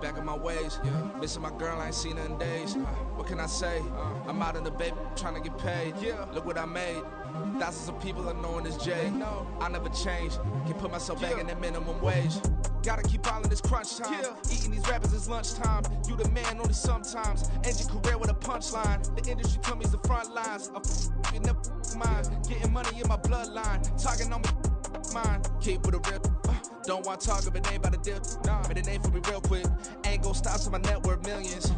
back in my ways. Missing my girl, I ain't seen her in days. What can I say? I'm out in the baby, trying to get paid. Look what I made. Thousands of people are knowing this J. I never change. Can put myself back in that minimum wage. Gotta keep all in this crunch time. Eating these rappers is lunchtime. You the man only sometimes. End your career with a punchline. The industry told me it's the front lines. You never mine. Getting money in my bloodline. Talking on me, mine. Keep with a real. Don't want to talk if it ain't about a dip. Made a name for me real quick. Ain't gon' stop till my net worth millions.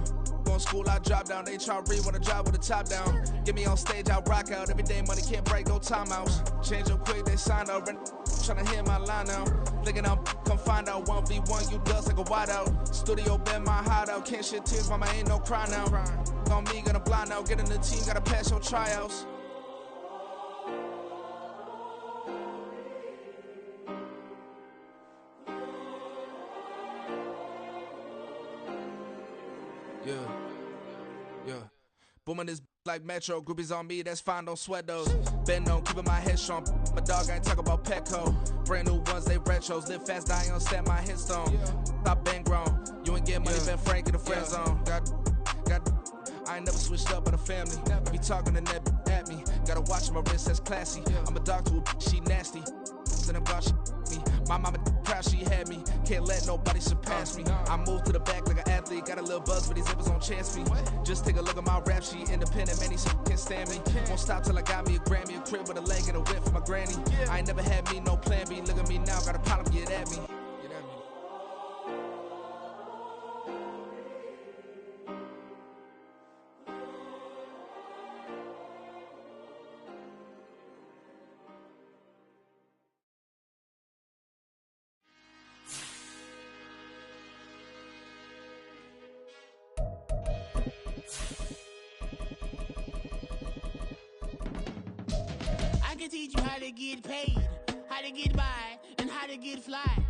Going school, I drop down. They try to read when I drive with the top down. Get me on stage, I rock out. Every day money can't break, no timeouts. Change up quick, they signed up. Tryna hear my line now. Thinking I'm come find out 1v1, you dust like a wideout. Studio been my hideout. Can't shed tears, mama ain't no cry now. On me, gonna blind out. Get in the team, gotta pass your tryouts. Yeah. Booming this like Metro. Groupies on me, that's fine, don't sweat those. Been on, keeping my head strong. My dog, I ain't talk about Petco. Brand new ones, they retros. Live fast, die on, set my headstone. Stop been grown. You ain't getting money, been Frank in the friend zone. I ain't never switched up on the family. Be talking to that at me. Gotta watch my wrist, that's classy. I'm a dog to a she nasty. And I'm God, she me. My mama proud she had me. Can't let nobody surpass me. I move to the back like an athlete. Got a little buzz, but these zippers don't chance me. Just take a look at my rap sheet. Independent, man, these can't stand me. Won't stop till I got me a Grammy, a crib with a leg and a whip for my granny. I ain't never had me no plan B. Look at me now, got a problem, get at me. I can teach you how to get paid, how to get by, and how to get fly.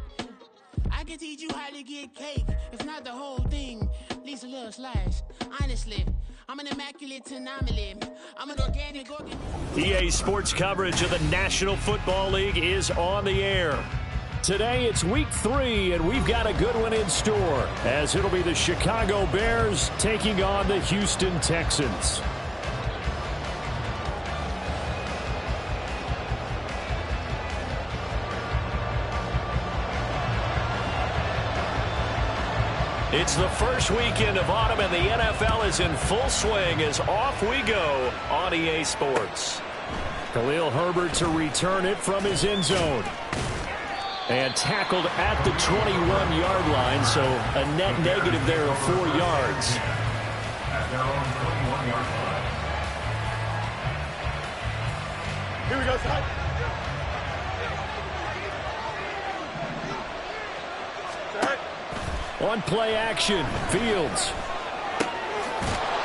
I can teach you how to get cake, if not the whole thing, at least a little slice. Honestly, I'm an immaculate anomaly. I'm an organic organ. EA Sports coverage of the National Football League is on the air. Today it's week 3, and we've got a good one in store, as it'll be the Chicago Bears taking on the Houston Texans. It's the first weekend of autumn, and the NFL is in full swing as off we go on EA Sports. Khalil Herbert to return it from his end zone. And tackled at the 21-yard line, so a net negative there of 4 yards. Here we go, Scott. On play action, Fields.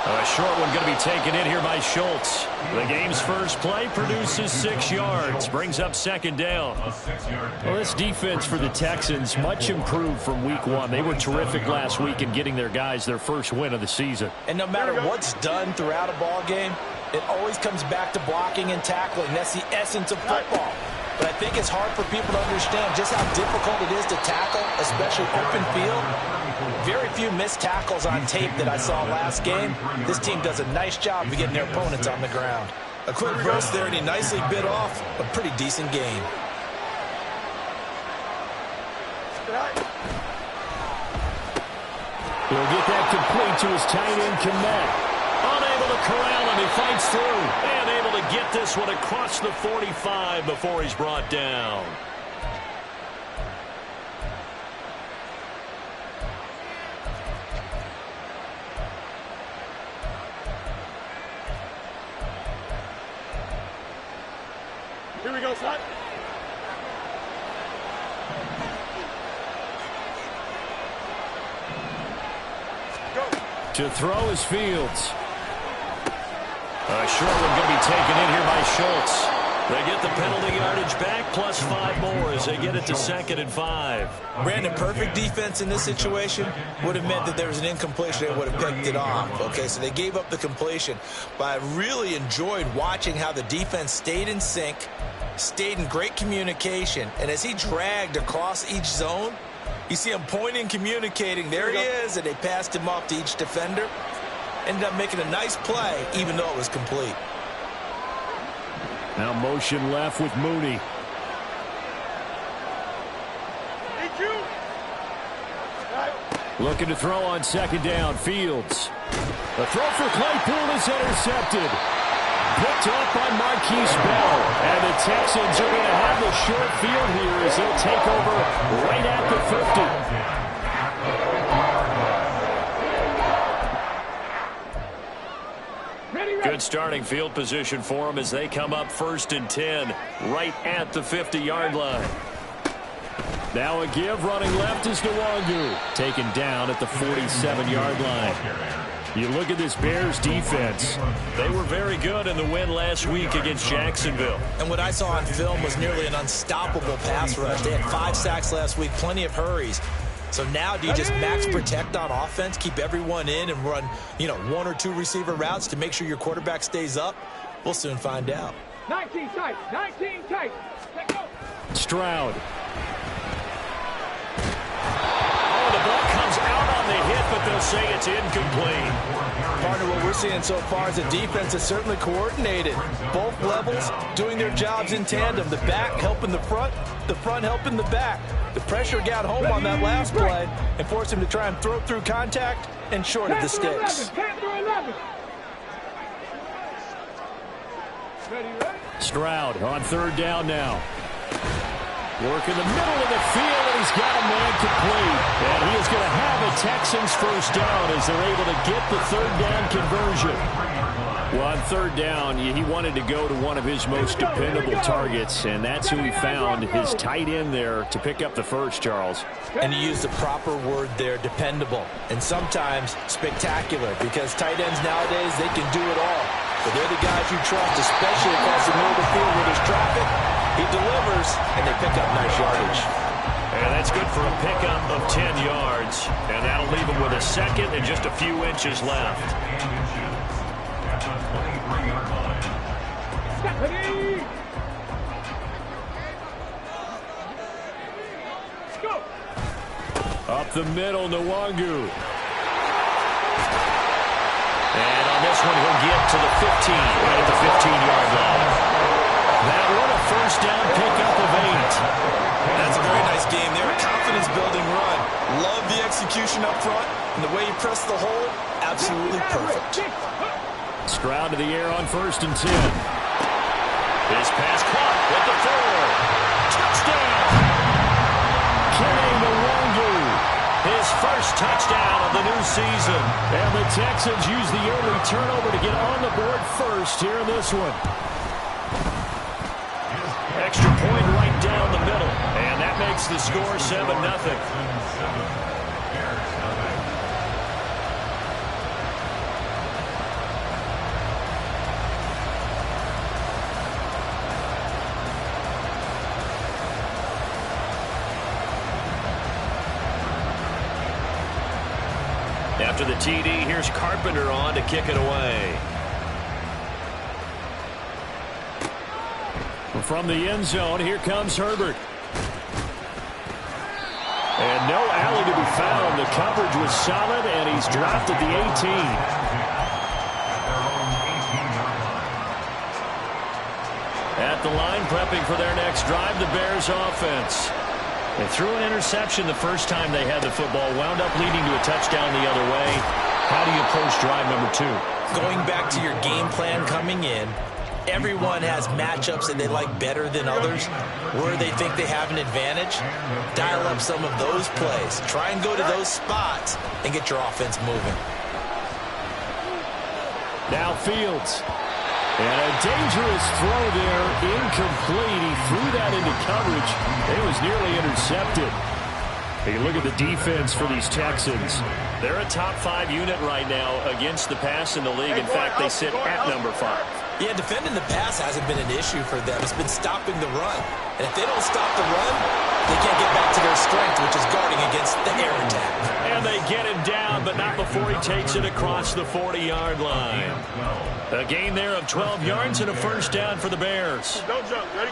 A short one going to be taken in here by Schultz. The game's first play produces 6 yards, brings up second down. Well, this defense for the Texans, much improved from week 1. They were terrific last week in getting their guys their first win of the season. And no matter what's done throughout a ball game, it always comes back to blocking and tackling. That's the essence of football. But I think it's hard for people to understand just how difficult it is to tackle, especially open field. Very few missed tackles on tape that I saw last game. This team does a nice job of getting their opponents on the ground. A quick burst there, and he nicely bit off a pretty decent game. He'll get that complete to his tight end, Kmet. Unable to corral him, he fights through. And able to get this one across the 45 before he's brought down. Here we go, son. To throw is Fields. A short one going to be taken in here by Schultz. They get the penalty yardage back, plus 5 more as they get it to 2nd and 5. Brandon, perfect defense in this situation would have meant that there was an incompletion. They would have picked it off. Okay, so they gave up the completion. But I really enjoyed watching how the defense stayed in sync, stayed in great communication, and as he dragged across each zone, You see him pointing, communicating. There he is, and they passed him off to each defender. Ended up making a nice play, even though it was complete. Now motion left with Mooney. Looking to throw on second down. Fields. The throw for Claypool is intercepted. Picked up by Marquise Bell. And the Texans are going to have the short field here as they'll take over right at the 50. Good starting field position for them as they come up 1st and 10 right at the 50-yard line. Now a give, running left is Nwangu. Taken down at the 47-yard line. You look at this Bears defense. They were very good in the win last week against Jacksonville. And what I saw on film was nearly an unstoppable pass rush. They had 5 sacks last week, plenty of hurries. So now do you just max protect on offense, keep everyone in, and run, 1 or 2 receiver routes to make sure your quarterback stays up? We'll soon find out. 19 tight, 19 tight. Let's go. Stroud. The ball comes out on the hit, but they'll say it's incomplete. Partner, what we're seeing so far is a defense that's certainly coordinated. Both levels doing their jobs in tandem. The back helping the front helping the back. The pressure got home on that last play and forced him to try and throw through contact and short of the sticks. Stroud on 3rd down now. Work in the middle of the field, and he's got a man complete. And he is going to have a Texans 1st down as they're able to get the 3rd down conversion. Well, on 3rd down, he wanted to go to one of his most dependable targets, and that's who he found, his tight end there, to pick up the first, Charles. And you use the proper word there, dependable, and sometimes spectacular, because tight ends nowadays, they can do it all. But they're the guys you trust, especially across the middle of the field where there's traffic. He delivers, and they pick up nice yardage. And that's good for a pickup of 10 yards. And that'll leave him with a second and just a few inches left. Up the middle, Nwangu. And on this one, he'll get to the 15, right at the 15-yard line. That one, a 1st down pickup of 8. That's a very nice game there. A confidence-building run. Love the execution up front. And the way he pressed the hole, absolutely perfect. Stroud to the air on 1st and 10. His pass caught with the 4. Touchdown! Kenny Nwangu. His first touchdown of the new season. And the Texans use the early turnover to get on the board first here in this one. Extra point right down the middle. And that makes the score 7-0. After the TD, here's Carpenter on to kick it away. From the end zone, here comes Herbert. And no alley to be found. The coverage was solid, and he's dropped at the 18. At the line, prepping for their next drive, the Bears offense. They threw an interception the first time they had the football, wound up leading to a touchdown the other way. How do you approach drive number 2? Going back to your game plan coming in, everyone has matchups that they like better than others, where they think they have an advantage. Dial up some of those plays. Try and go to those spots and get your offense moving. Now Fields. And a dangerous throw there, incomplete. He threw that into coverage. It was nearly intercepted. Hey, look at the defense for these Texans. They're a top 5 unit right now against the pass in the league. In fact, they sit at number 5. Yeah, defending the pass hasn't been an issue for them. It's been stopping the run. And if they don't stop the run, they can't get back to their strength, which is guarding against the air attack. And they get him down, but not before he takes it across the 40-yard line. A gain there of 12 yards and a first down for the Bears. Don't jump. Ready?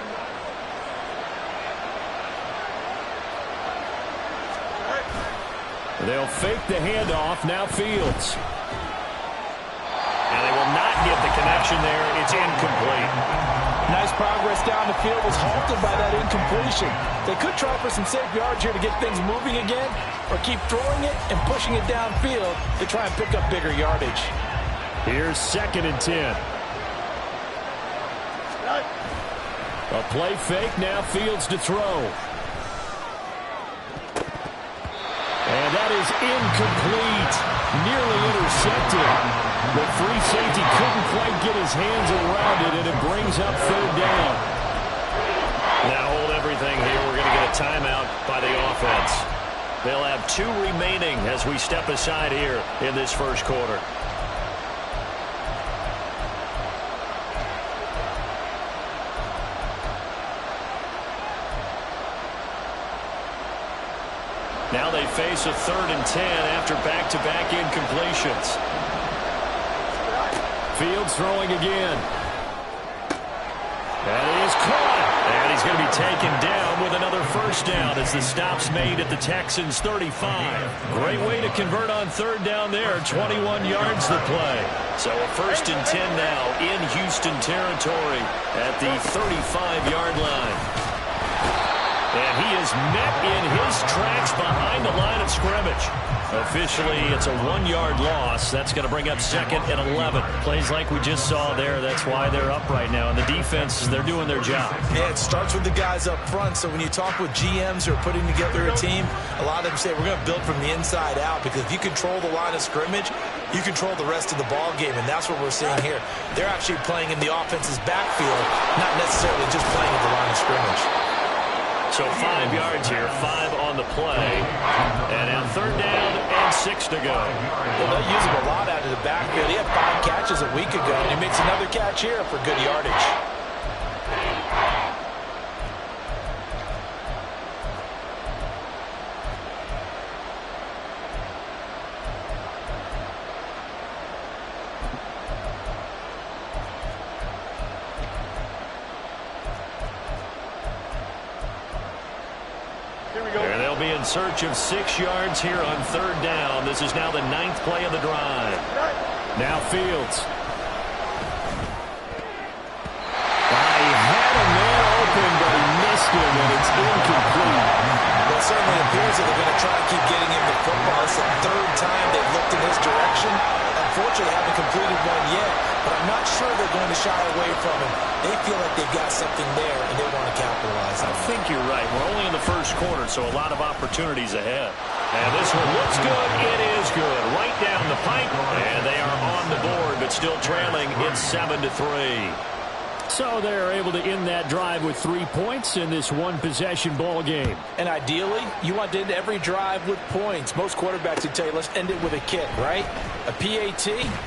They'll fake the handoff. Now Fields. And they will not get the connection there. It's incomplete. Nice progress down the field was halted by that incompletion. They could try for some safe yards here to get things moving again, or keep throwing it and pushing it downfield to try and pick up bigger yardage. Here's 2nd and 10. A play fake. Now Fields to throw. And that is incomplete. Nearly intercepted. The free safety couldn't quite get his hands around it, and it brings up 3rd down. Now hold everything here. We're going to get a timeout by the offense. They'll have 2 remaining as we step aside here in this first quarter. Now they face a 3rd and 10 after back-to-back incompletions. Fields throwing again. That is caught. And he's going to be taken down with another first down as the stop's made at the Texans' 35. Great way to convert on 3rd down there. 21 yards the play. So a 1st and 10 now in Houston territory at the 35-yard line. And he is met in his tracks behind the line of scrimmage. Officially, it's a 1-yard loss. That's going to bring up 2nd and 11. Plays like we just saw there. That's why they're up right now. And the defense, they're doing their job. Yeah, it starts with the guys up front. So when you talk with GMs who are putting together a team, a lot of them say we're going to build from the inside out, because if you control the line of scrimmage, you control the rest of the ball game. And that's what we're seeing here. They're actually playing in the offense's backfield, not necessarily just playing at the line of scrimmage. So 5 yards here, 5 on the play. And now 3rd down and 6 to go. Well, they'll use him a lot out of the backfield. He had 5 catches a week ago, and he makes another catch here for good yardage. And they'll be in search of 6 yards here on 3rd down. This is now the 9th play of the drive. Now Fields. He had a man open, but he missed him, and it's incomplete. Well, it certainly appears that they're going to try and keep getting him the football. It's the 3rd time they've looked in his direction. Unfortunately, they haven't completed one yet, but I'm not sure they're going to shy away from him. They feel like they've got something there, and they want to capitalize on it. I think you're right. We're only in the first quarter, so a lot of opportunities ahead. And this one looks good. It is good. Right down the pipe, and they are on the board, but still trailing. It's 7-3. So they're able to end that drive with 3 points in this one-possession ball game. And ideally, you want to end every drive with points. Most quarterbacks would tell you, let's end it with a kick, right? A PAT,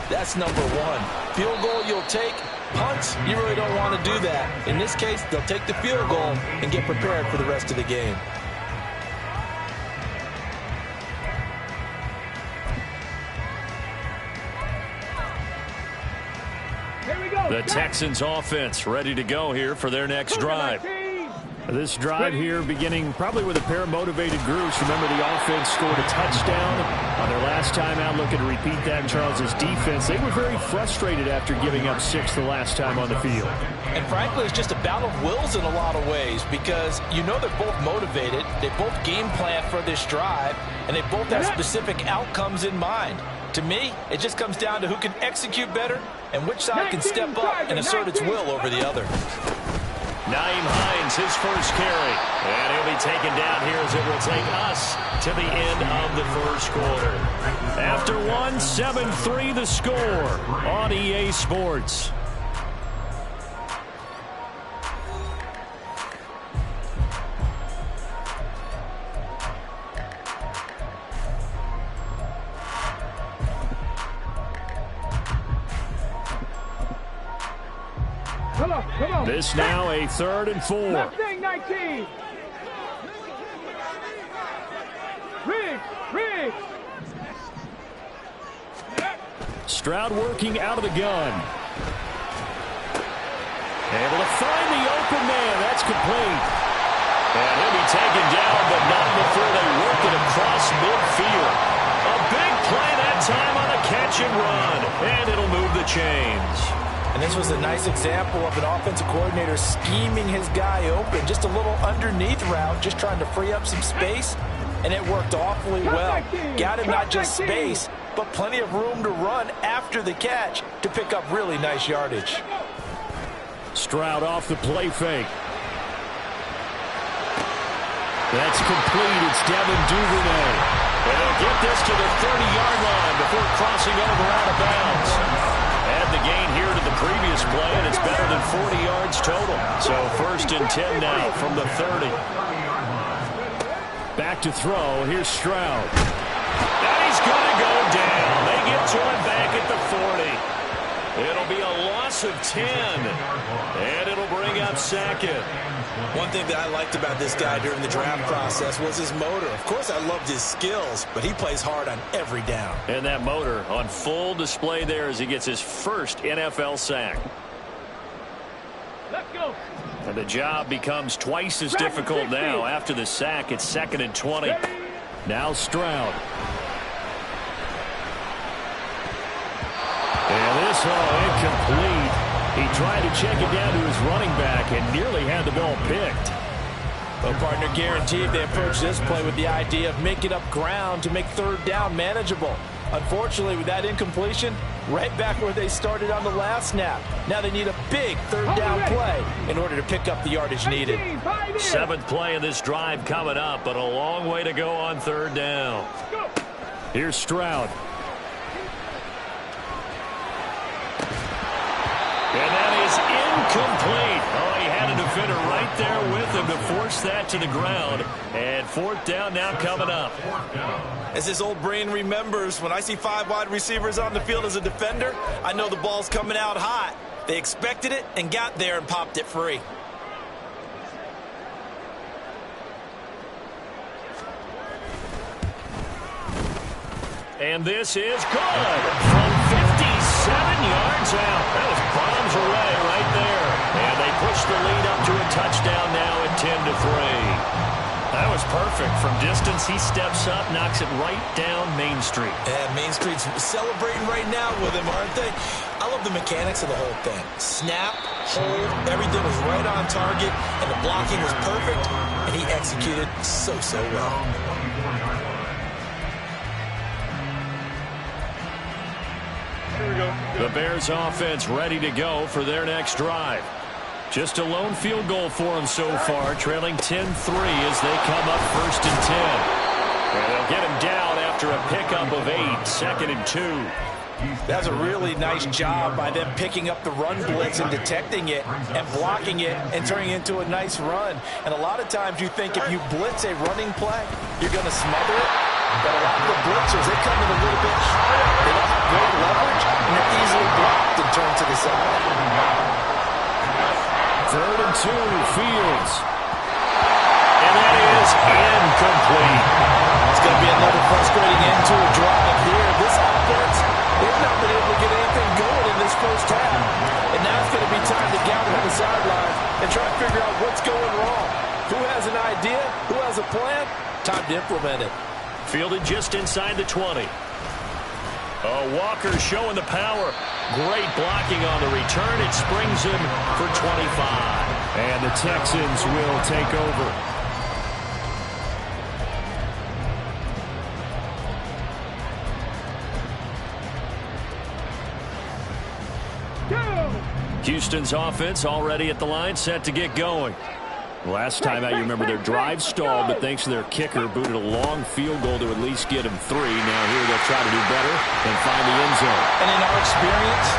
that's number 1. Field goal you'll take. Punts, you really don't want to do that. In this case, they'll take the field goal and get prepared for the rest of the game. The Texans offense ready to go here for their next drive. This drive here beginning probably with a pair of motivated groups. Remember, the offense scored a touchdown on their last time out. Looking to repeat that in Charles's defense. They were very frustrated after giving up 6 the last time on the field. And frankly, it's just a battle of wills in a lot of ways, because you know they're both motivated. They both game plan for this drive, and they both have specific outcomes in mind. To me, it just comes down to who can execute better and which side can step up and assert its will over the other. Nyheim Hines, his first carry. And he'll be taken down here as it will take us to the end of the first quarter. After 7-3 the score on EA Sports. Come on. This now a 3rd and 4. Left thing, 19. Riggs. Stroud working out of the gun. Able to find the open man. That's complete. And he'll be taken down, but not before they work it across midfield. change. And this was a nice example of an offensive coordinator scheming his guy open. Just a little underneath route, just trying to free up some space. And it worked awfully well. Got him not just space, but plenty of room to run after the catch to pick up really nice yardage. Stroud off the play fake. That's complete. It's Devin Duvernay. And they'll get this to the 30-yard line before crossing over out of bounds. Add the gain here to the previous play, and it's better than 40 yards total. So 1st and 10 now from the 30. Back to throw. Here's Stroud. And he's going to go down. They get to him back at the 40. It'll be a loss of 10, and it'll bring up 2nd. One thing that I liked about this guy during the draft process was his motor. Of course, I loved his skills, but he plays hard on every down. And that motor on full display there as he gets his first NFL sack. Let's go. And the job becomes twice as difficult now. After the sack, it's 2nd and 20. Now Stroud. And this incomplete. He tried to check it down to his running back and nearly had the ball picked. Well, partner, guaranteed they approach this play with the idea of making up ground to make 3rd down manageable. Unfortunately, with that incompletion, right back where they started on the last snap. Now they need a big 3rd down play in order to pick up the yardage needed. 7th play of this drive coming up, but a long way to go on 3rd down. Here's Stroud. And that is incomplete. Oh, he had a defender right there with him to force that to the ground. And 4th down now coming up. As this old brain remembers, when I see 5 wide receivers on the field as a defender, I know the ball's coming out hot. They expected it and got there and popped it free. And this is good. From 57 yards out. That was bombs away right there. And they push the lead up to a touchdown now at 10-3. That was perfect. From distance, he steps up, knocks it right down Main Street. Yeah, Main Street's celebrating right now with him, aren't they? I love the mechanics of the whole thing. Snap, hold, everything was right on target, and the blocking was perfect, and he executed so well. The Bears offense ready to go for their next drive. Just a lone field goal for them so far, trailing 10-3 as they come up 1st and 10. And they'll get him down after a pickup of 8, 2nd and 2. That's a really nice job by them picking up the run blitz and detecting it and blocking it and turning it into a nice run. And a lot of times you think if you blitz a running play, you're going to smother it. But a lot of the blitzers, they come in a little bit harder. They don't have great leverage, and they're easily blocked and turned to the side. 3rd and 2, Fields. And that is incomplete. It's going to be another frustrating end to a drive here. This offense, they've not been able to get anything going in this first half. And now it's going to be time to gather on the sideline and try to figure out what's going wrong. Who has an idea? Who has a plan? Time to implement it. Fielded just inside the 20. Walker showing the power. Great blocking on the return. It springs him for 25. And the Texans will take over. Houston's offense already at the line, set to get going. Last time out, you remember their drive stalled, but thanks to their kicker, booted a long field goal to at least get him 3. Now here they'll try to do better and find the end zone. And in our experience,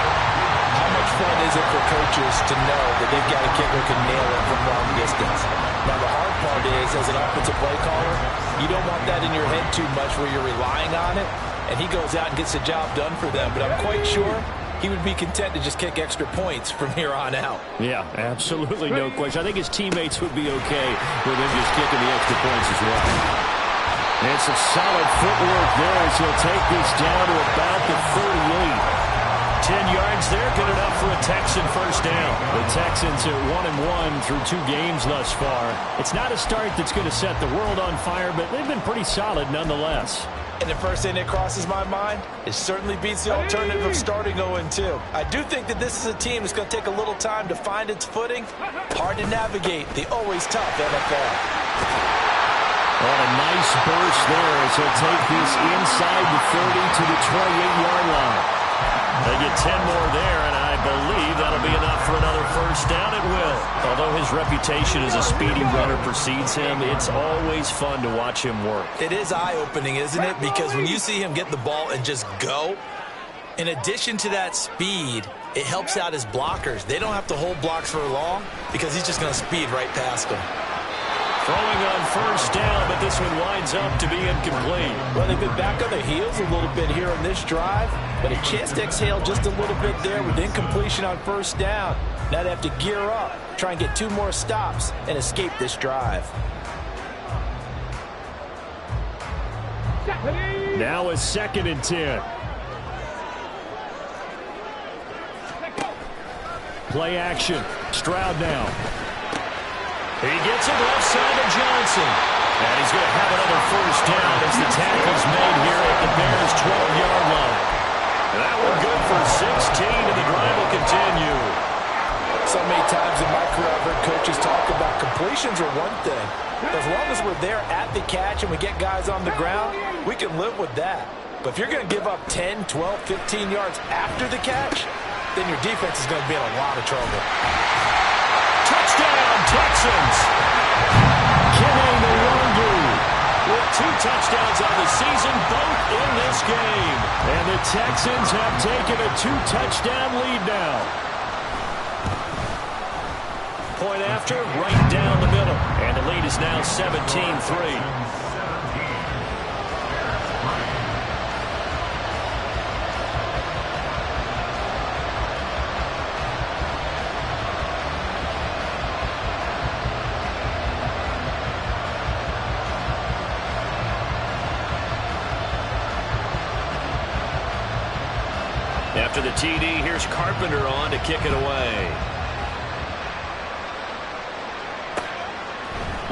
how much fun is it for coaches to know that they've got a kicker who can nail it from long distance? Now the hard part is, as an offensive play caller, you don't want that in your head too much where you're relying on it, and he goes out and gets the job done for them. But I'm quite sure he would be content to just kick extra points from here on out. Yeah, absolutely, no question. I think his teammates would be okay with him just kicking the extra points as well. And some solid footwork there as he'll take this down to about the 38. 10 yards there, good enough for a Texan first down. The Texans are 1-1 through 2 games thus far. It's not a start that's going to set the world on fire, but they've been pretty solid nonetheless. And the first thing that crosses my mind, it certainly beats the alternative of starting 0-2. I do think that this is a team that's going to take a little time to find its footing. Hard to navigate the always tough NFL. Oh, a nice burst there as he'll take this inside the 30 to the 28-yard line. They get 10 more there, and I believe that'll be enough for another first down. It will. Although his reputation as a speedy runner precedes him, it's always fun to watch him work. It is eye-opening, isn't it? Because when you see him get the ball and just go, in addition to that speed, it helps out his blockers. They don't have to hold blocks for long because he's just going to speed right past them. Throwing on first down, but this one winds up to be incomplete. Well, they've been back on their heels a little bit here on this drive, but a chance to exhale just a little bit there with incompletion on first down. Now they have to gear up, try and get 2 more stops, and escape this drive. Now a 2nd and 10. Play action. Stroud now. He gets it left side to Johnson. And he's going to have another first down as the tackle's made here at the Bears' 12-yard line. That one good for 16, and the drive will continue. So many times in my career I've heard coaches talk about completions are one thing. As long as we're there at the catch and we get guys on the ground, we can live with that. But if you're going to give up 10, 12, 15 yards after the catch, then your defense is going to be in a lot of trouble. Touchdown, Texans! Kenny Nwangwu with 2 touchdowns on the season, both in this game. And the Texans have taken a 2-touchdown lead now. Point after, right down the middle. And the lead is now 17-3. After the TD, here's Carpenter on to kick it away.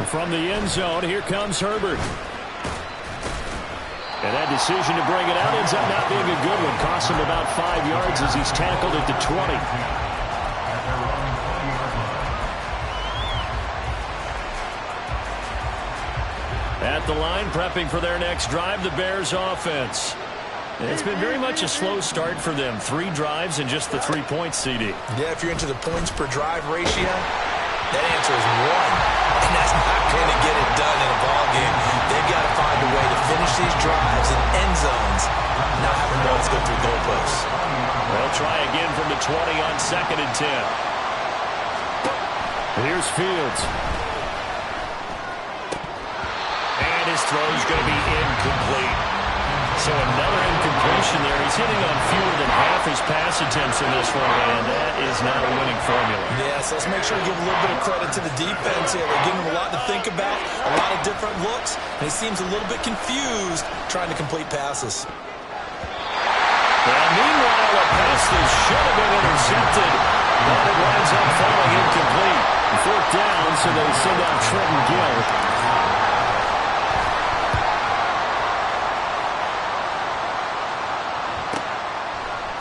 From the end zone, here comes Herbert. And that decision to bring it out ends up not being a good one. Costs him about 5 yards as he's tackled at the 20. At the line, prepping for their next drive, the Bears offense. It's been very much a slow start for them. 3 drives and just the 3 points, CD. Yeah, if you're into the points per drive ratio, that answer is 1. And that's not going to get it done in a ball game. They've got to find a way to finish these drives in end zones, not having balls go through goalposts. They'll try again from the 20 on 2nd and 10. Here's Fields. And his throw's going to be incomplete. So another incompletion there. He's hitting on fewer than half his pass attempts in this one, and that is not a winning formula. Yes, let's make sure we give a little bit of credit to the defense here. They're giving him a lot to think about, a lot of different looks, and he seems a little bit confused trying to complete passes. And meanwhile, a pass that should have been intercepted, but it winds up falling incomplete. 4th down, so they send out Trenton Gill.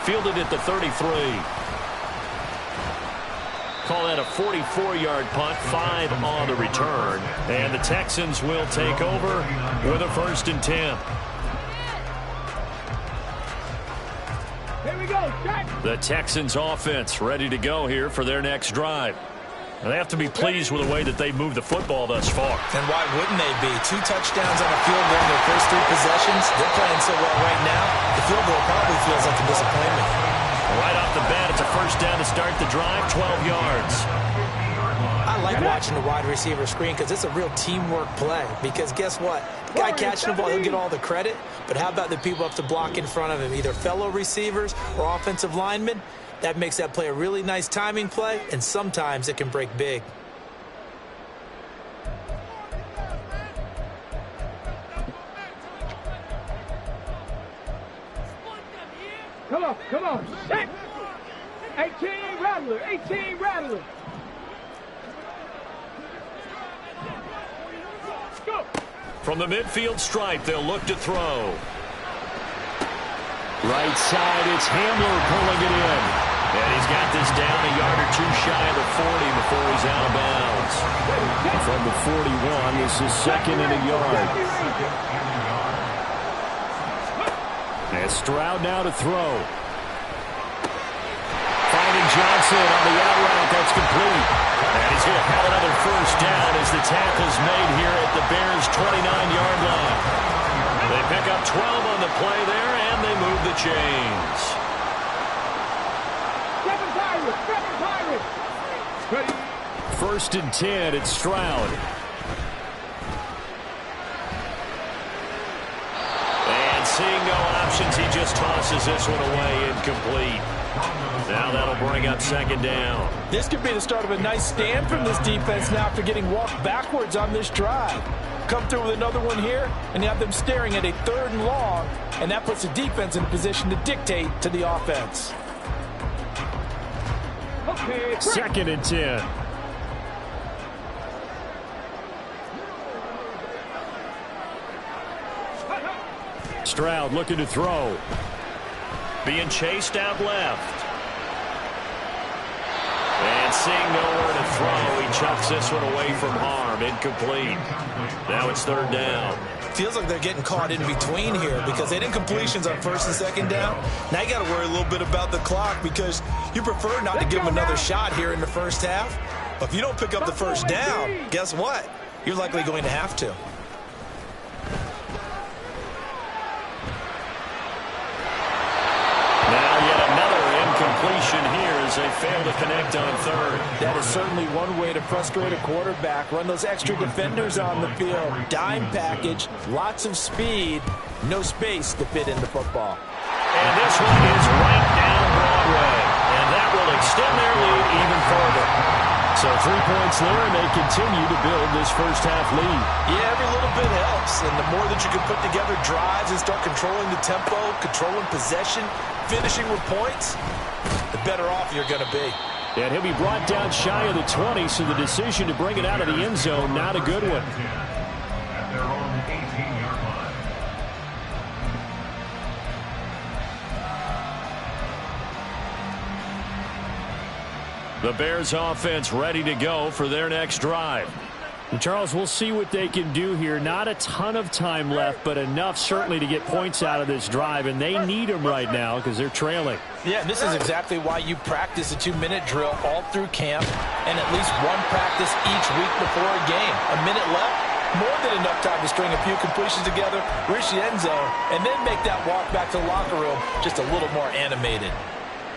Fielded at the 33. Call that a 44-yard punt, 5 on the return. And the Texans will take over with a 1st and 10. Here we go, Jack. The Texans offense ready to go here for their next drive. And they have to be pleased with the way that they've moved the football thus far. And why wouldn't they be? 2 touchdowns on a field goal in their first 3 possessions. They're playing so well right now, the field goal probably feels like a disappointment. Right off the bat, it's a first down to start the drive, 12 yards. I like watching the wide receiver screen because it's a real teamwork play. Because guess what? The guy catching the ball, he'll get all the credit. But how about the people up to block in front of him, either fellow receivers or offensive linemen? That makes that play a really nice timing play, and sometimes it can break big. Come on, come on. 18 Rattler, 18 Rattler. From the midfield stripe, they'll look to throw. Right side, it's Hamler pulling it in. And he's got this down a yard or two shy of the 40 before he's out of bounds. From the 41, this is second and a yard. And Stroud now to throw. Finding Johnson on the out route. That's complete. And he's going to have another first down as the tackle's made here at the Bears' 29-yard line. They pick up 12 on the play there, and they move the chains. Seven Pirates. Ready. First and 10, it's Stroud. And seeing no options, he just tosses this one away, incomplete. Now that'll bring up second down. This could be the start of a nice stand from this defense now after getting walked backwards on this drive. Come through with another one here, and you have them staring at a 3rd and long, and that puts the defense in a position to dictate to the offense. Okay, second and 10. Stroud looking to throw. Being chased out left. And seeing nowhere to throw, he chucks this one away from harm. Incomplete. Now it's 3rd down. Feels like they're getting caught in between here because they didn't completions on 1st and 2nd down. Now you got to worry a little bit about the clock because you prefer not to give them another shot here in the first half. But if you don't pick up the first down, guess what? You're likely going to have to. Completion here as they fail to connect on 3rd. That is certainly one way to frustrate a quarterback. Run those extra defenders on the field. Dime package, lots of speed, no space to fit in the football. And this one is right down Broadway. And that will extend their lead even further. So 3 points there, and they continue to build this first half lead. Yeah, every little bit helps. And the more that you can put together drives and start controlling the tempo, controlling possession, finishing with points, the better off you're going to be. And he'll be brought down shy of the 20, so the decision to bring it out of the end zone, not a good one. The Bears offense ready to go for their next drive. And Charles, we'll see what they can do here. Not a ton of time left, but enough certainly to get points out of this drive, and they need them right now because they're trailing. Yeah, this is exactly why you practice a 2-minute drill all through camp and at least one practice each week before a game. A minute left, more than enough time to string a few completions together, reach the end zone, and then make that walk back to the locker room just a little more animated.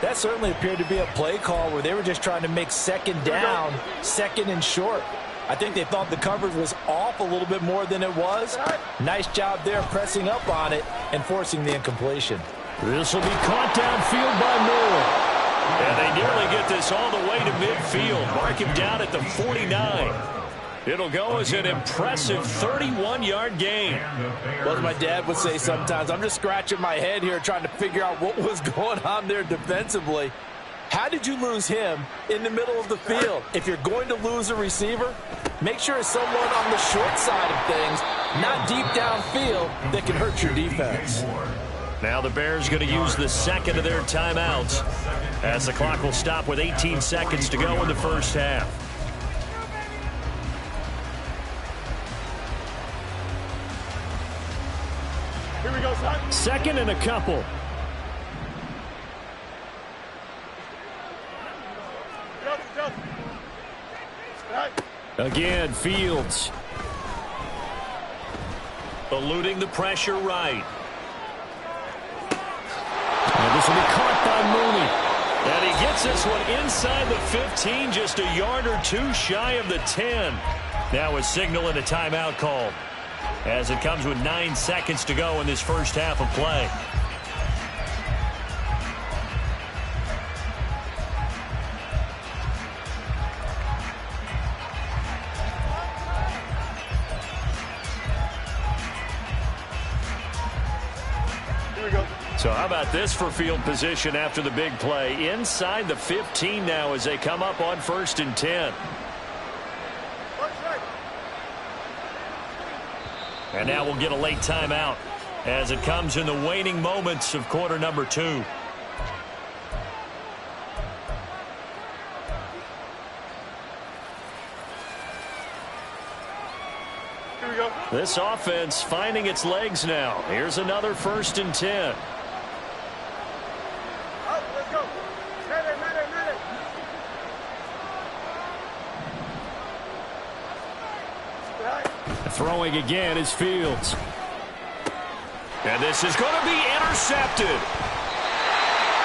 That certainly appeared to be a play call where they were just trying to make second down, second and short. I think they thought the coverage was off a little bit more than it was. Nice job there pressing up on it and forcing the incompletion. This will be caught downfield by Moore. And they nearly get this all the way to midfield. Mark him down at the 49. It'll go as an impressive 31-yard gain. Well, as my dad would say sometimes, I'm just scratching my head here trying to figure out what was going on there defensively. How did you lose him in the middle of the field? If you're going to lose a receiver, make sure it's someone on the short side of things, not deep downfield, that can hurt your defense. Now the Bears going to use the second of their timeouts as the clock will stop with 18 seconds to go in the first half. Here we go, son. Second and a couple. Again, Fields. Eluding the pressure right. And this will be caught by Mooney. And he gets this one inside the 15, just a yard or two shy of the 10. Now a signal and a timeout call as it comes with 9 seconds to go in this first half of play. So how about this for field position after the big play? Inside the 15 now as they come up on 1st and 10. And now we'll get a late timeout. as it comes in the waning moments of quarter number 2. Here we go. This offense finding its legs now. Here's another 1st and 10. Let's go. Medic. Throwing again is Fields. And this is going to be intercepted.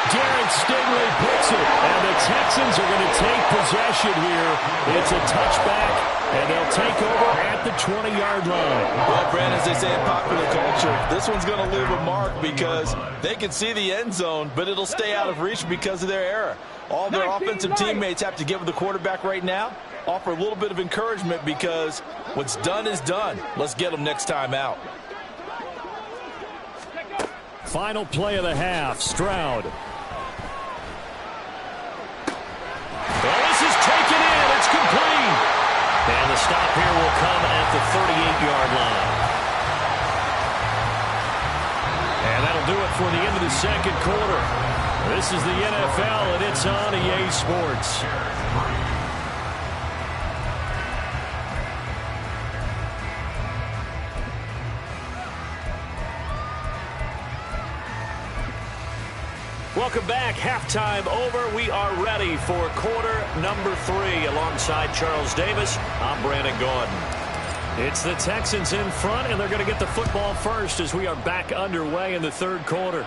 Derek Stingley picks it. And the Texans are going to take possession here. It's a touchback, and they'll take over at the 20-yard line. Well, Brandon, as they say in popular culture, this one's going to leave a mark because they can see the end zone, but it'll stay out of reach because of their error. All their offensive teammates have to give the quarterback right now, offer a little bit of encouragement because what's done is done. Let's get them next time out. Final play of the half, Stroud. Well, this is taken in. It's complete. And the stop here will come at the 38-yard line. And that'll do it for the end of the second quarter. This is the NFL, and it's on EA Sports. Welcome back. Halftime over. We are ready for quarter number 3. Alongside Charles Davis, I'm Brandon Gordon. It's the Texans in front, and they're going to get the football first as we are back underway in the third quarter.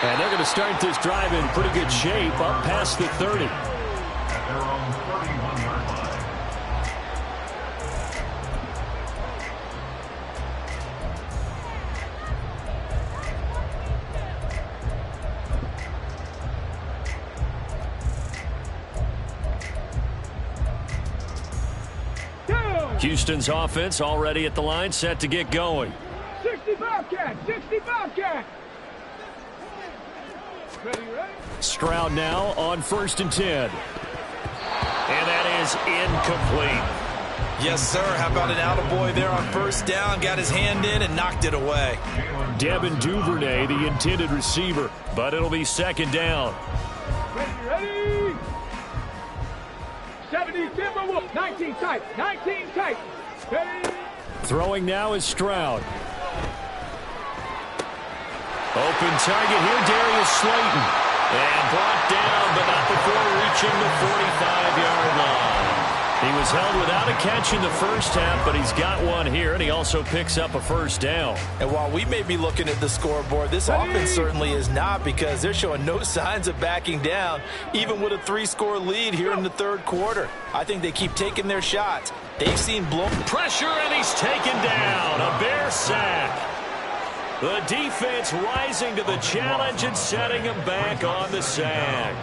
And they're going to start this drive in pretty good shape, up past the 30. Houston's offense already at the line, set to get going. 60 Bobcat. Ready? Stroud now on 1st and 10. And that is incomplete. Yes, sir. How about an attaboy there on 1st down? Got his hand in and knocked it away. Devin Duvernay, the intended receiver, but it'll be 2nd down. Ready? 70 Timberwolves. 19 tight. Ready? Throwing now is Stroud. Open target here, Darius Slayton. And brought down, but not before reaching the 45-yard line. He was held without a catch in the first half, but he's got one here, and he also picks up a 1st down. And while we may be looking at the scoreboard, this offense certainly is not, because they're showing no signs of backing down, even with a 3-score lead here in the third quarter. I think they keep taking their shots. They've seen blown pressure, and he's taken down. A Bear sack. The defense rising to the challenge and setting him back on the sack.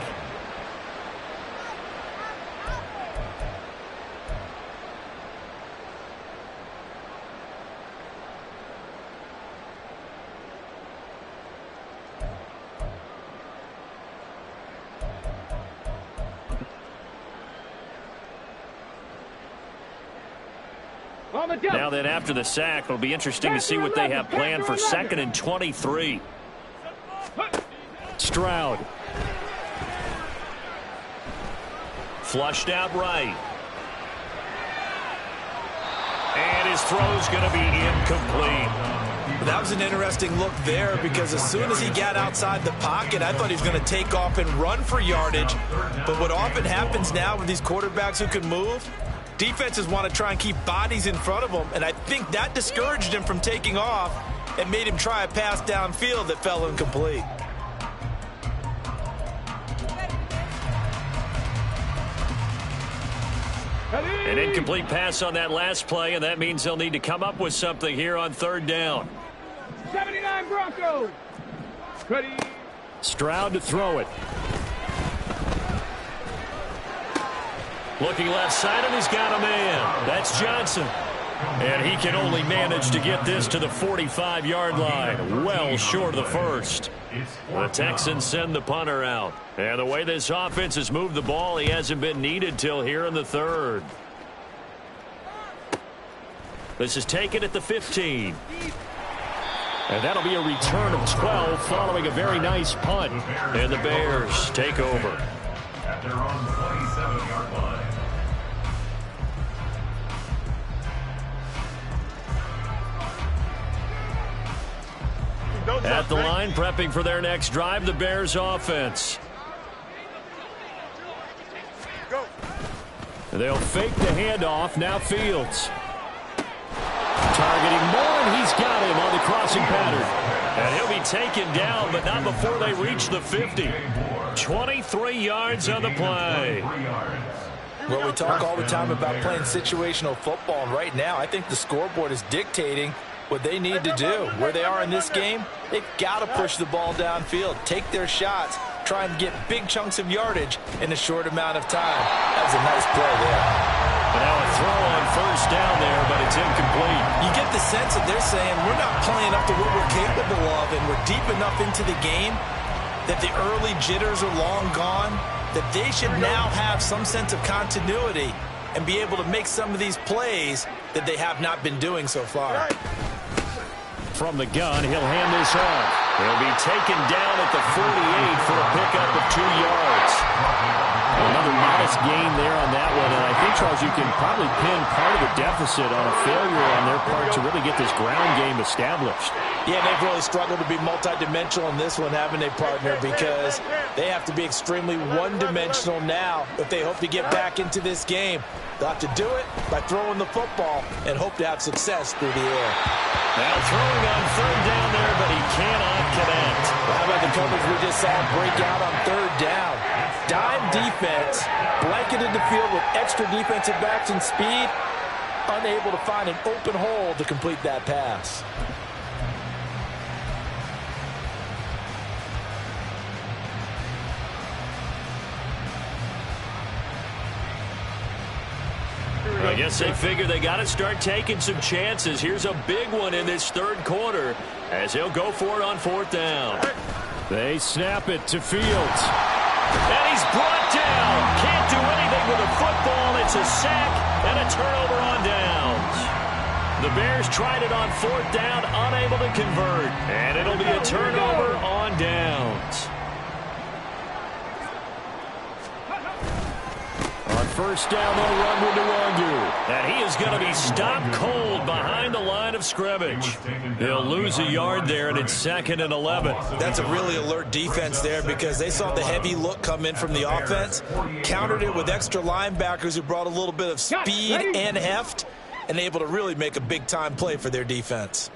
Now then, after the sack, it'll be interesting to see what they have planned for 2nd and 23. Stroud. Flushed out right. And his throw's going to be incomplete. That was an interesting look there, because as soon as he got outside the pocket, I thought he was going to take off and run for yardage. But what often happens now with these quarterbacks who can move, defenses want to try and keep bodies in front of them, and I think that discouraged him from taking off and made him try a pass downfield that fell incomplete. An incomplete pass on that last play, and that means they'll need to come up with something here on 3rd down. 79 Broncos. Ready? Stroud to throw it. Looking left side, and he's got a man. That's Johnson. And he can only manage to get this to the 45-yard line, well short of the 1st. The Texans send the punter out. And the way this offense has moved the ball, he hasn't been needed till here in the 3rd. This is taken at the 15. And that'll be a return of 12 following a very nice punt. And the Bears take over. At their own 27-yard line. At the line, prepping for their next drive, the Bears offense. Go. They'll fake the handoff. Now Fields. Targeting Moore, and he's got him on the crossing pattern. And he'll be taken down, but not before they reach the 50. 23 yards on the play. Well, we talk all the time about playing situational football, and right now I think the scoreboard is dictating what they need to do. Where they are in this game, they've got to push the ball downfield, take their shots, try and get big chunks of yardage in a short amount of time. That was a nice play there. And now a throw on first down there, but it's incomplete. You get the sense that they're saying we're not playing up to what we're capable of, and we're deep enough into the game that the early jitters are long gone, that they should now have some sense of continuity and be able to make some of these plays that they have not been doing so far. From the gun, he'll hand this off. He'll be taken down at the 48 for a pickup of 2 yards. Another modest gain there on that one, and I think, Charles, you can probably pin part of the deficit on a failure on their part to really get this ground game established. Yeah, they've really struggled to be multidimensional in this one, haven't they, partner? Because they have to be extremely one-dimensional now if they hope to get back into this game. They'll have to do it by throwing the football and hope to have success through the air. Now throwing on third down there, but he cannot connect. Well, how about the coverage we just saw break out on third down? Dime defense, blanketed the field with extra defensive backs and speed, unable to find an open hole to complete that pass. I guess they figure they got to start taking some chances. Here's a big one in this third quarter as he'll go for it on fourth down. They snap it to Fields. And he's brought down. Can't do anything with a football. It's a sack and a turnover on downs. The Bears tried it on fourth down, unable to convert. And it'll be a turnover on downs. On first down, they'll run with Nwangu. And he is going to be stopped cold behind the line of scrimmage. He'll lose a yard there, and it's 2nd and 11. That's a really alert defense there because they saw the heavy look come in from the offense, countered it with extra linebackers who brought a little bit of speed and heft, and able to really make a big-time play for their defense.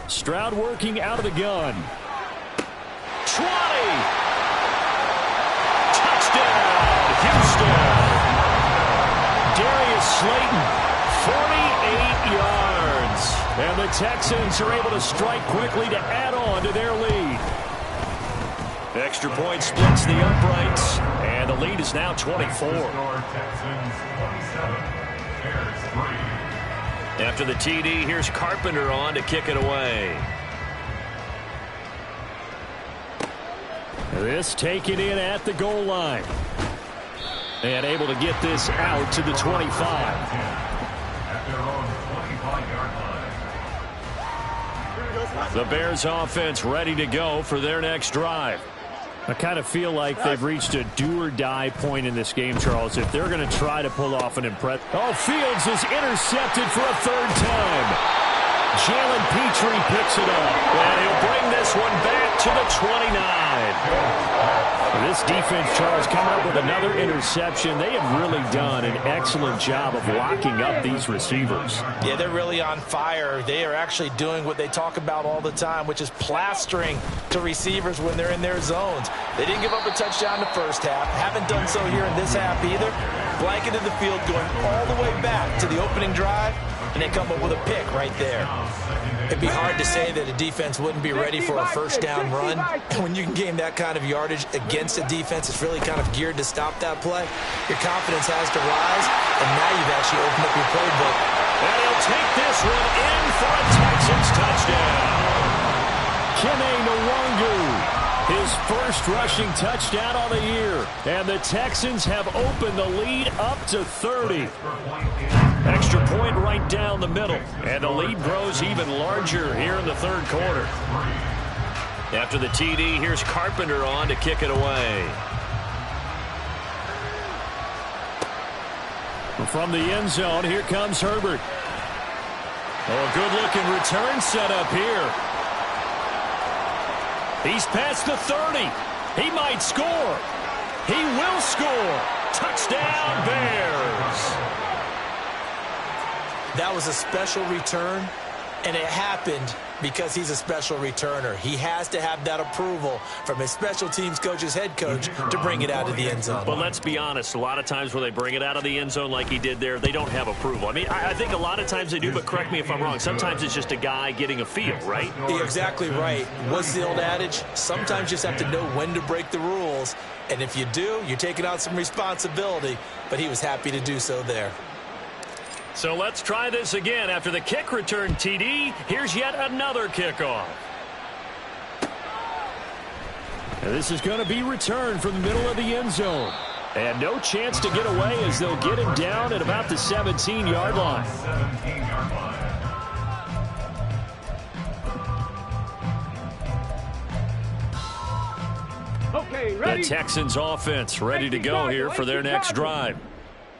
Stroud working out of the gun. 20. Touchdown, Houston. Darius Slayton, 48 yards. And the Texans are able to strike quickly to add on to their lead. Extra point splits the uprights, and the lead is now 24. After the TD, here's Carpenter on to kick it away. This taken in at the goal line. And able to get this out to the 25. At their own 25-yard line. The Bears offense ready to go for their next drive. I kind of feel like they've reached a do-or-die point in this game, Charles, if they're going to try to pull off an impress. Oh, Fields is intercepted for a third time. Jalen Petrie picks it up, and he'll bring this one back to the 29. This defense, Charles, coming up with another interception. They have really done an excellent job of locking up these receivers. Yeah, they're really on fire. They are actually doing what they talk about all the time, which is plastering to receivers when they're in their zones. They didn't give up a touchdown the first half. Haven't done so here in this half either. Blanketed the field going all the way back to the opening drive, and they come up with a pick right there. It'd be hard to say that a defense wouldn't be ready for a first down run. When you can gain that kind of yardage against a defense, it's really kind of geared to stop that play. Your confidence has to rise, and now you've actually opened up your playbook. And he'll take this one in for a Texans touchdown. Kene Nwangu. His first rushing touchdown on the year. And the Texans have opened the lead up to 30. Extra point right down the middle. And the lead grows even larger here in the third quarter. After the TD, here's Carpenter on to kick it away. From the end zone, here comes Herbert. Oh, good-looking return set up here. He's past the 30. He might score. He will score. Touchdown, Bears. That was a special return, and it happened because he's a special returner. He has to have that approval from his special teams coach's head coach to bring it out of the end zone. But let's be honest, a lot of times when they bring it out of the end zone like he did there, they don't have approval. I mean, I think a lot of times they do, but correct me if I'm wrong. Sometimes it's just a guy getting a feel, right? You're exactly right. What's the old adage? Sometimes you just have to know when to break the rules, and if you do, you're taking on some responsibility, but he was happy to do so there. So let's try this again. After the kick return TD, here's yet another kickoff. And this is going to be returned from the middle of the end zone. And no chance to get away as they'll get him down at about the 17-yard line. Okay, ready? The Texans offense ready to go here for their next drive.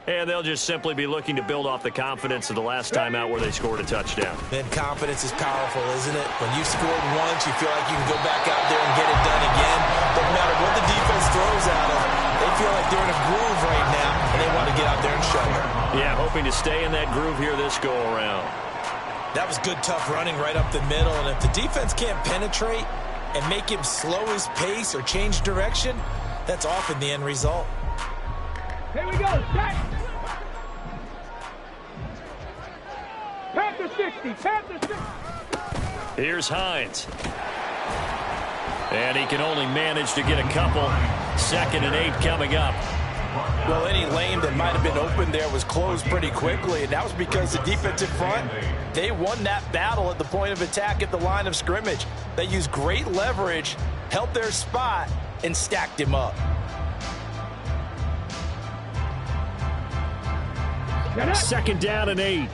And they'll just simply be looking to build off the confidence of the last time out where they scored a touchdown. Then confidence is powerful, isn't it? When you scored once, you feel like you can go back out there and get it done again. Doesn't matter what the defense throws at them. They feel like they're in a groove right now, and they want to get out there and show it. Yeah, hoping to stay in that groove here this go-around. That was good, tough running right up the middle, and if the defense can't penetrate and make him slow his pace or change direction, that's often the end result. Here we go, set! Panther 60, Panther 60! Here's Hines. And he can only manage to get a couple. 2nd and 8 coming up. Well, any lane that might have been open there was closed pretty quickly, and that was because the defensive front, they won that battle at the point of attack at the line of scrimmage. They used great leverage, held their spot, and stacked him up. 2nd down and 8.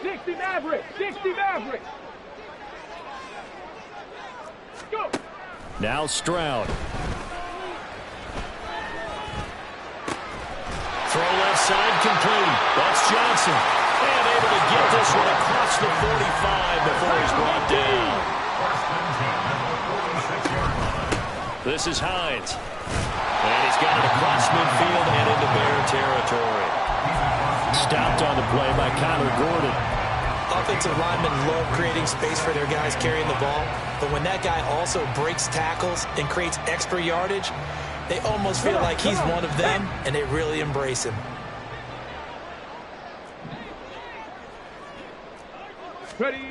60 Maverick, 60 Maverick! Go! Now Stroud. Throw left side complete. That's Johnson. And able to get this one across the 45 before he's brought down. This is Hines. And he's got it across midfield and into Bear territory. Stopped on the play by Kyler Gordon. Offensive linemen love creating space for their guys carrying the ball, but when that guy also breaks tackles and creates extra yardage, they almost feel like he's one of them, and they really embrace him. Ready?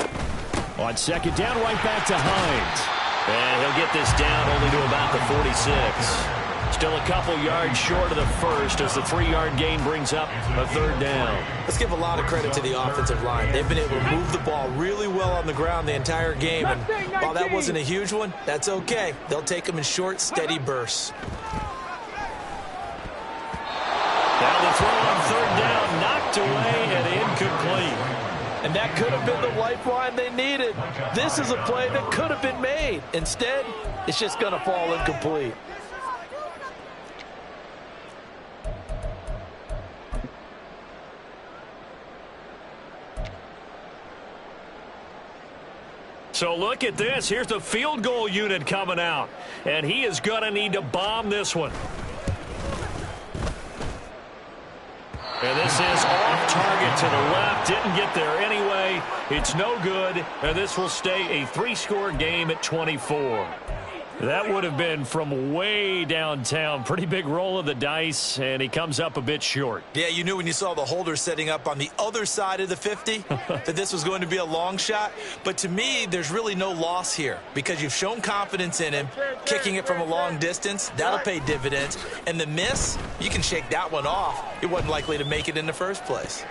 On 2nd down, right back to Hines. And he'll get this down only to about the 46. Still a couple yards short of the first as the 3-yard gain brings up a 3rd down. Let's give a lot of credit to the offensive line. They've been able to move the ball really well on the ground the entire game. And while that wasn't a huge one, that's okay. They'll take them in short, steady bursts. Now the throw on 3rd down, knocked away and incomplete. And that could have been the lifeline they needed. This is a play that could have been made. Instead, it's just going to fall incomplete. So look at this. Here's the field goal unit coming out. And he is going to need to bomb this one. And this is off target to the left. Didn't get there anyway. It's no good. And this will stay a 3-score game at 24. That would have been from way downtown. Pretty big roll of the dice, and he comes up a bit short. Yeah, you knew when you saw the holder setting up on the other side of the 50 that this was going to be a long shot. But to me, there's really no loss here because you've shown confidence in him. Kicking it from a long distance, that'll pay dividends. And the miss, you can shake that one off. It wasn't likely to make it in the first place.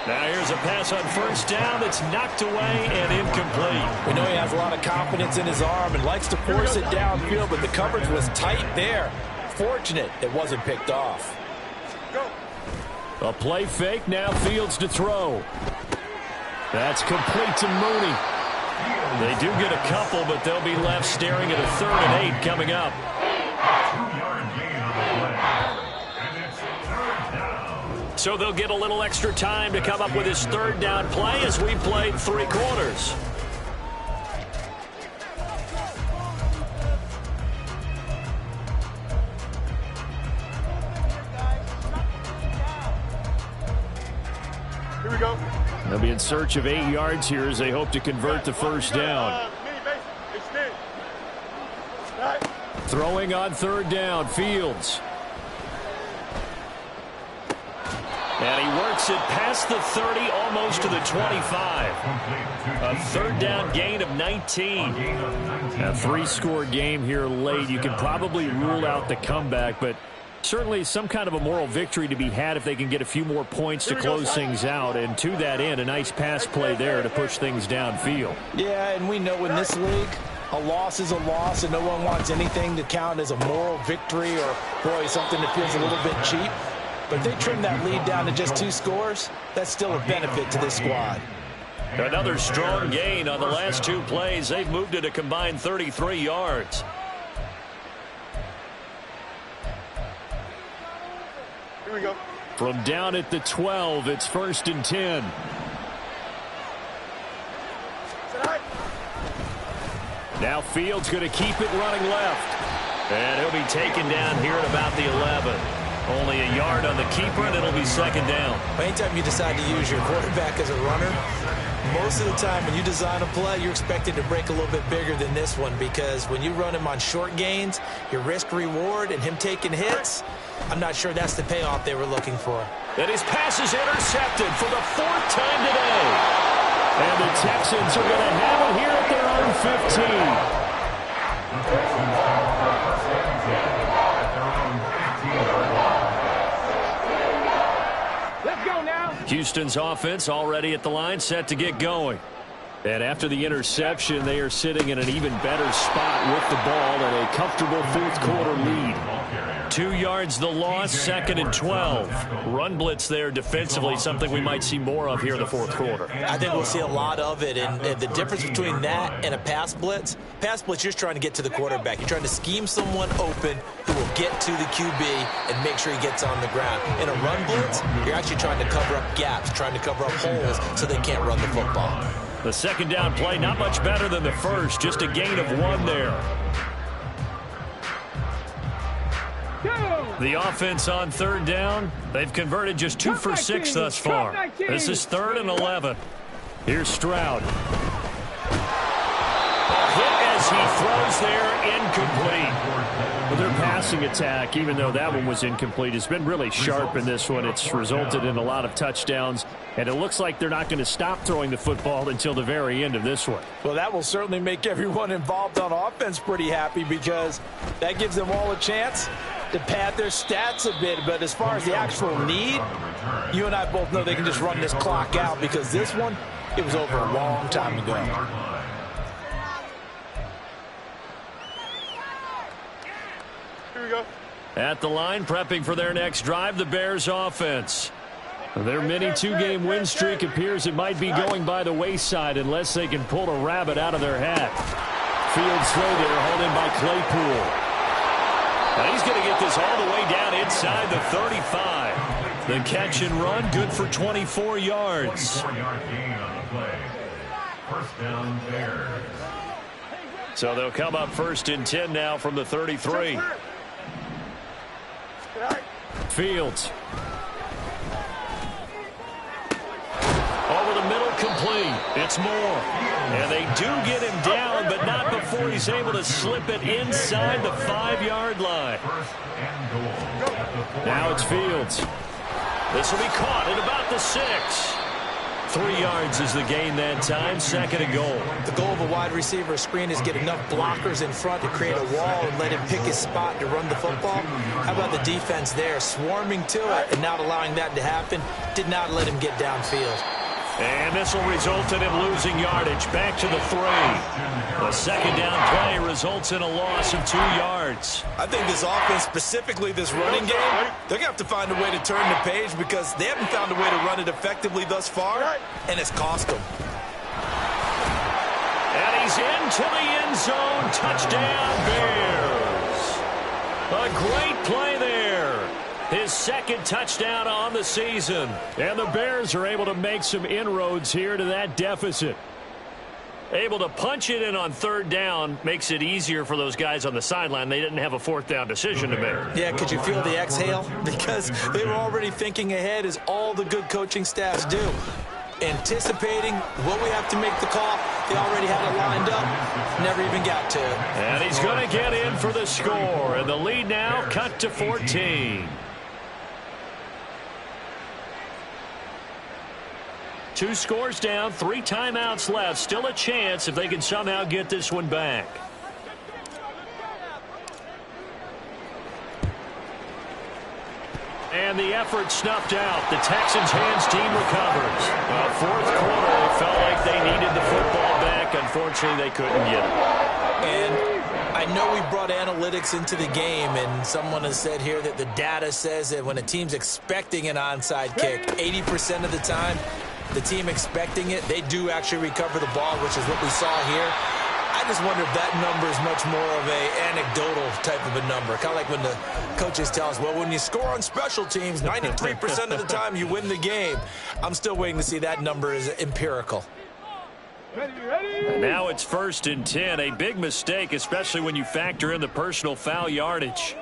Now here's a pass on first down that's knocked away and incomplete. We know he has a lot of confidence in his arm and likes to force it downfield, but the coverage was tight there. Fortunate it wasn't picked off. A play fake, now Fields to throw. That's complete to Mooney. They do get a couple, but they'll be left staring at a 3rd and 8 coming up. 2-yard gain on the play. And it's 3rd down. So they'll get a little extra time to come up with his 3rd down play as we played 3 quarters. Here we go. They'll be in search of 8 yards here as they hope to convert the first down. Throwing on 3rd down, Fields. And he works it past the 30, almost to the 25. A 3rd down gain of 19. A 3-score game here late. You can probably rule out the comeback, but certainly some kind of a moral victory to be had if they can get a few more points to close things out. And to that end, a nice pass play there to push things downfield. Yeah, and we know in this league, a loss is a loss, and no one wants anything to count as a moral victory or, boy, something that feels a little bit cheap. But if they trim that lead down to just 2 scores, that's still a benefit to this squad. Another strong gain on the last 2 plays. They've moved it a combined 33 yards. Here we go. From down at the 12, it's 1st and 10. Now Fields going to keep it running left. And he'll be taken down here at about the 11. Only a yard on the keeper, and it'll be 2nd down. Anytime you decide to use your quarterback as a runner, most of the time when you design a play, you're expected to break a little bit bigger than this one, because when you run him on short gains, your risk-reward and him taking hits, I'm not sure that's the payoff they were looking for. And his pass is intercepted for the 4th time today. And the Texans are going to have it here at their own 15. Let's go now. Houston's offense already at the line, set to get going. And after the interception, they are sitting in an even better spot with the ball and a comfortable 4th quarter lead. 2 yards the loss, 2nd and 12. Run blitz there defensively, something we might see more of here in the 4th quarter. I think we'll see a lot of it, and the difference between that and a pass blitz, you're just trying to get to the quarterback. You're trying to scheme someone open who will get to the QB and make sure he gets on the ground. In a run blitz, you're actually trying to cover up gaps, trying to cover up holes so they can't run the football. The 2nd down play, not much better than the first, just a gain of 1 there. The offense on 3rd down, they've converted just 2 for 6 thus far. This is 3rd and 11. Here's Stroud. A hit as he throws there, incomplete. Well, their passing attack, even though that one was incomplete, has been really sharp in this one. It's resulted in a lot of touchdowns, and it looks like they're not going to stop throwing the football until the very end of this one. Well, that will certainly make everyone involved on offense pretty happy, because that gives them all a chance to pad their stats a bit. But as far as the actual need, you and I both know they can just run this clock out, because this one, it was over a long time ago. Here we go. At the line, prepping for their next drive, the Bears offense. Their mini 2-game win streak appears it might be going by the wayside unless they can pull a rabbit out of their hat. Fields throw there, held in by Claypool. And he's going to get this all the way down inside the 35. The catch and run, good for 24 yards. 4-yard gain on the play. First down, Bears. So they'll come up 1st and 10 now from the 33. Fields. Over the middle, complete. It's Moore. And they do get him down, but not before he's able to slip it inside the 5-yard line. Now it's Fields. This will be caught at about the 6. 3 yards is the gain that time, 2nd and goal. The goal of a wide receiver screen is get enough blockers in front to create a wall and let him pick his spot to run the football. How about the defense there, swarming to it and not allowing that to happen? Did not let him get downfield. And this will result in him losing yardage. Back to the 3. The 2nd down play results in a loss of 2 yards. I think this offense, specifically this running game, they're going to have to find a way to turn the page because they haven't found a way to run it effectively thus far, and it's cost them. And he's into the end zone. Touchdown, Bears. A great play there. His 2nd touchdown on the season. And the Bears are able to make some inroads here to that deficit. Able to punch it in on 3rd down makes it easier for those guys on the sideline. They didn't have a 4th down decision to make. Yeah, could you feel the exhale? Because they were already thinking ahead, as all the good coaching staffs do. Anticipating what we have to make the call. They already had it lined up. Never even got to it. And he's going to get in for the score. And the lead now cut to 14. 2 scores down, 3 timeouts left. Still a chance if they can somehow get this one back. And the effort snuffed out. The Texans' hands team recovers. 4th quarter, it felt like they needed the football back. Unfortunately, they couldn't get it. And I know we brought analytics into the game, and someone has said here that the data says that when a team's expecting an onside kick, 80% of the time, the team expecting it, they do actually recover the ball, which is what we saw here. I just wonder if that number is much more of a anecdotal type of a number. Kind of like when the coaches tell us, well, when you score on special teams, 93% of the time you win the game. I'm still waiting to see that number is empirical. And now it's 1st and 10. A big mistake, especially when you factor in the personal foul yardage.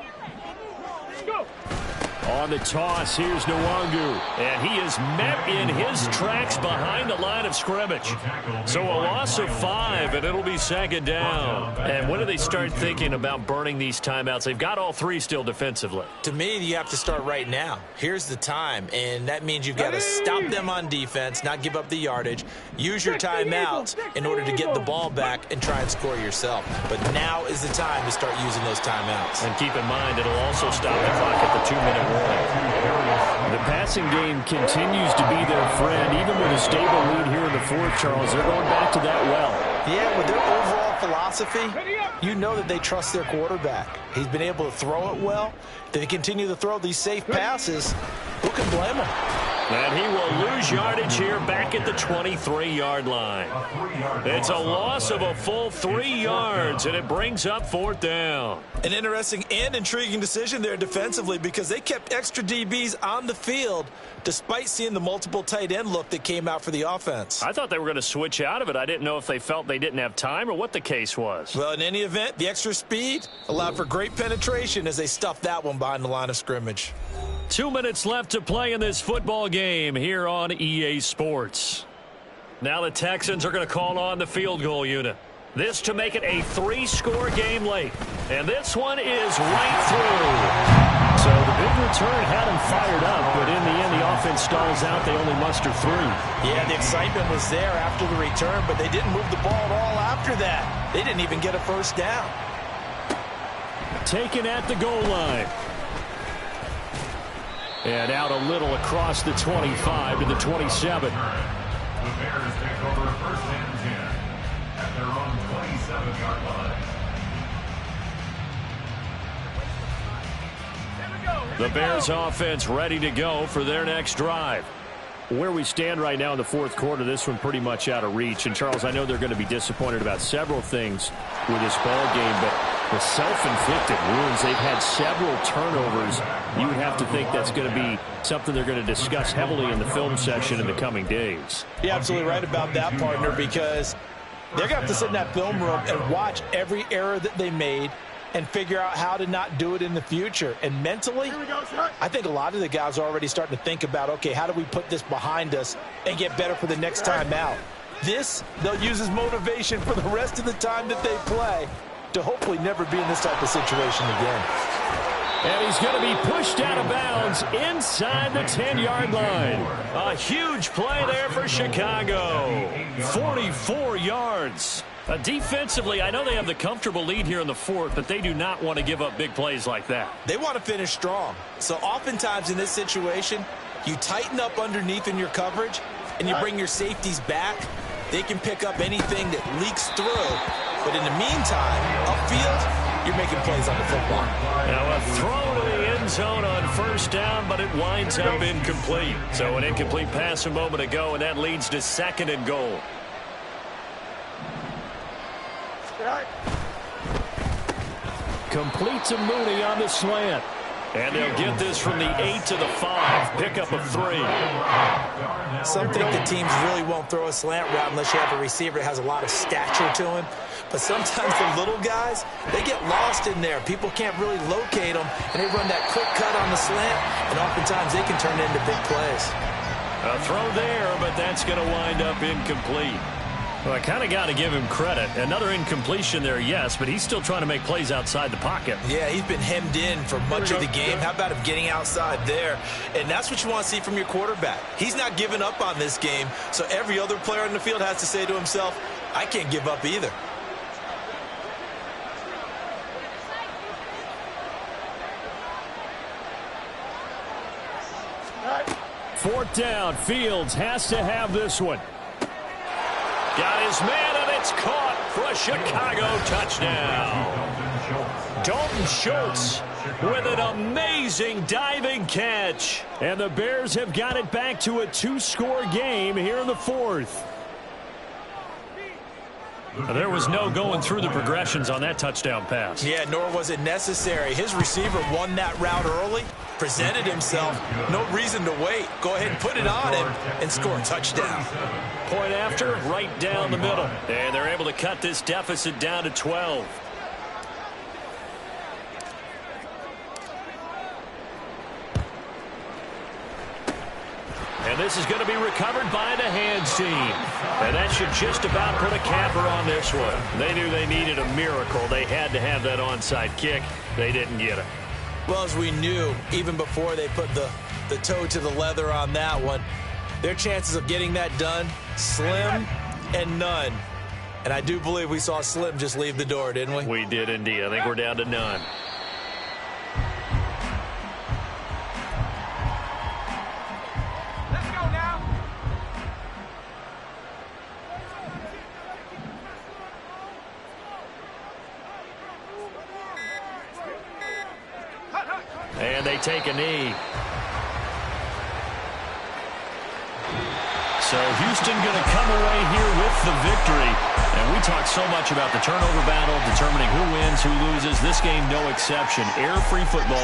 On the toss, here's Nwangu. And he is met in his tracks behind the line of scrimmage. So a loss of 5, and it'll be 2nd down. And when do they start thinking about burning these timeouts? They've got all 3 still defensively. To me, you have to start right now. Here's the time, and that means you've got to stop them on defense, not give up the yardage, use your timeouts in order to get the ball back and try and score yourself. But now is the time to start using those timeouts. And keep in mind, it'll also stop the clock at the 2-minute warning. The passing game continues to be their friend. Even with a stable lead here in the 4th, Charles, they're going back to that well. Yeah, with their overall philosophy, you know that they trust their quarterback. He's been able to throw it well. They continue to throw these safe passes. Who can blame him? And he will lose yardage here back at the 23-yard line. It's a loss of a full 3 yards, and it brings up 4th down. An interesting and intriguing decision there defensively because they kept extra DBs on the field despite seeing the multiple tight end look that came out for the offense. I thought they were going to switch out of it. I didn't know if they felt they didn't have time or what the case was. Well, in any event, the extra speed allowed for great penetration as they stuffed that one behind the line of scrimmage. 2 minutes left to play in this football game here on EA Sports. Now the Texans are going to call on the field goal unit. This to make it a 3-score game late. And this one is right through. So the big return had them fired up, but in the end the offense stalls out. They only muster 3. Yeah, the excitement was there after the return, but they didn't move the ball at all after that. They didn't even get a 1st down. Taken at the goal line. And out a little across the 25 to the 27. The Bears take over 1st and 10 at their own 27-yard line. The Bears offense ready to go for their next drive. Where we stand right now in the 4th quarter, this one pretty much out of reach. And, Charles, I know they're going to be disappointed about several things with this ball game, but the self-inflicted wounds, they've had several turnovers. You would have to think that's going to be something they're going to discuss heavily in the film session in the coming days. You're absolutely right about that, partner, because they're going to have to sit in that film room and watch every error that they made and figure out how to not do it in the future. And mentally, I think a lot of the guys are already starting to think about, okay, how do we put this behind us and get better for the next time out? This, they'll use as motivation for the rest of the time that they play to hopefully never be in this type of situation again. And he's going to be pushed out of bounds inside the 10-yard line. A huge play there for Chicago. 44 yards. Defensively, I know they have the comfortable lead here in the fourth, but they do not want to give up big plays like that. They want to finish strong. So oftentimes in this situation, you tighten up underneath in your coverage, and you bring your safeties back. They can pick up anything that leaks through. But in the meantime, upfield, you're making plays on the football. Now a throw to the end zone on first down, but it winds up incomplete. So an incomplete pass a moment ago, and that leads to 2nd and goal. Complete to Mooney on the slant. And they'll get this from the 8 to the 5. Pickup of 3. Some think the teams really won't throw a slant route unless you have a receiver that has a lot of stature to him. But sometimes the little guys, they get lost in there. People can't really locate them, and they run that quick cut on the slant, and oftentimes they can turn it into big plays. A throw there, but that's going to wind up incomplete. Well, I kind of got to give him credit. Another incompletion there, yes, but he's still trying to make plays outside the pocket. Yeah, he's been hemmed in for much of the game. How about him getting outside there? And that's what you want to see from your quarterback. He's not giving up on this game, so every other player on the field has to say to himself, I can't give up either. Fourth down, Fields has to have this one. Got his man, and it's caught for a Chicago touchdown. Dalton Schultz with an amazing diving catch. And the Bears have got it back to a 2-score game here in the fourth. There was no going through the progressions on that touchdown pass. Yeah, nor was it necessary. His receiver won that route early, presented himself. No reason to wait. Go ahead and put it on him and score a touchdown. Point after, right down the middle. And they're able to cut this deficit down to 12. And this is going to be recovered by the hands team. And that should just about put a capper on this one. They knew they needed a miracle. They had to have that onside kick. They didn't get it. Well, as we knew, even before they put the toe to the leather on that one, their chances of getting that done, slim and none. And I do believe we saw Slim just leave the door, didn't we? We did indeed. I think we're down to none. And they take a knee. So Houston going to come away here with the victory. And we talked so much about the turnover battle, determining who wins, who loses. This game, no exception. Air-free football.